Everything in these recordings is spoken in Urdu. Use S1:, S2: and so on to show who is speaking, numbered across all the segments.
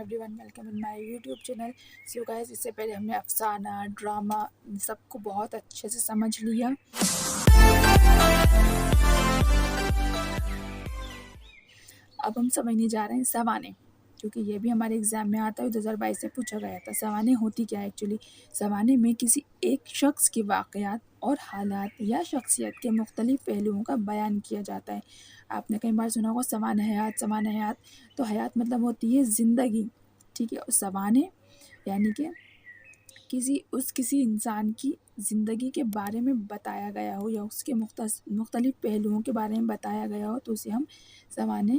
S1: Every one welcome in my YouTube channel. So guys, اس سے پہلے ہم نے افسانہ، ڈرامہ سب کو بہت اچھے سے سمجھ لیا. اب ہم سمجھنے جا رہے ہیں سوانے، کیونکہ یہ بھی ہمارے ایگزام میں آتا ہے. 2022 سے پوچھا گیا تھا سوانے ہوتی کیا ہے. ایکچولی سوانے میں کسی ایک شخص کے واقعات اور حالات یا شخصیت کے مختلف پہلوؤں کا بیان کیا جاتا ہے. آپ نے کئی بار سنا ہوگا سوانح حیات، سوانح حیات. تو حیات مطلب ہوتی ہے زندگی، ٹھیک ہے. اور سوانے یعنی کہ کسی انسان کی زندگی کے بارے میں بتایا گیا ہو یا اس کے مختلف پہلوؤں کے بارے میں بتایا گیا ہو تو اسے ہم سوانے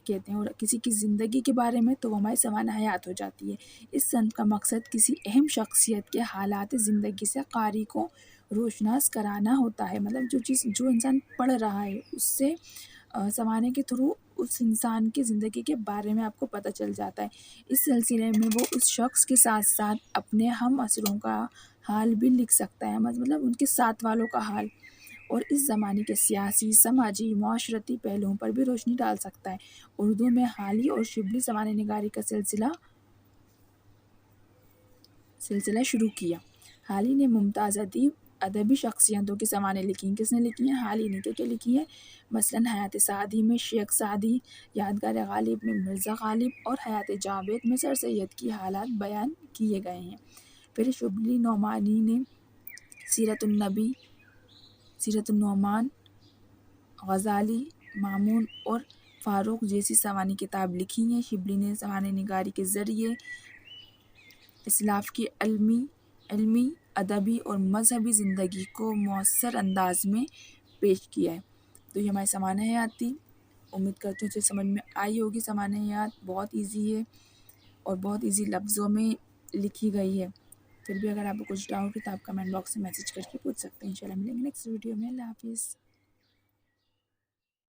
S1: کہتے ہیں. اور کسی کی زندگی کے بارے میں تو وہ ہماری سوانح حیات ہو جاتی ہے. اس صنف کا مقصد کسی اہم شخصیت کے حالات زندگی سے قاری کو روشناس کرانا ہوتا ہے. مطلب جو انسان پڑھ رہا ہے اس سے سوانے کے تھرو اس انسان کی زندگی کے بارے میں آپ کو پتہ چل جاتا ہے. اس سلسلے میں وہ اس شخص کے ساتھ ساتھ اپنے ہم عصروں کا حال بھی لکھ سکتا ہے، مطلب ان کے ساتھ والوں کا حال، اور اس زمانے کے سیاسی، سماجی، معاشرتی پہلوؤں پر بھی روشنی ڈال سکتا ہے. اردو میں حالی اور شبلی سوانح نگاری کا سلسلہ شروع کیا. حالی نے ممتاز ادبی شخصیتوں کی سوانح لکھی ہیں. کس نے لکھی ہیں؟ حالی نے. کیا لکھی ہے؟ مثلاً حیات سعدی میں شیخ سعدی، یادگار غالب میں مرزا غالب اور حیات جاوید میں سر سید کی حالات بیان کیے گئے ہیں. پھر شبلی نعمانی نے سیرت النبی، سیرت النعمان، غزالی، مامون اور فاروق جیسی سوانح کتاب لکھی ہیں. شبلی نے سوانح نگاری کے ذریعے اسلاف کی علمی، ادبی اور مذہبی زندگی کو مؤثر انداز میں پیش کیا ہے. تو یہ ہماری سوانح حیات تھی. امید کرتی ہوں اسے سمجھ میں آئی ہوگی. سوانح حیات بہت ایزی ہے اور بہت ایزی لفظوں میں لکھی گئی ہے. پھر بھی اگر آپ کو کچھ ڈاؤٹ ہے تو آپ کمنٹ باکس میں میسج کر کے پوچھ سکتے ہیں. انشاءاللہ ملیں گے نیکسٹ ویڈیو میں. اللہ حافظ.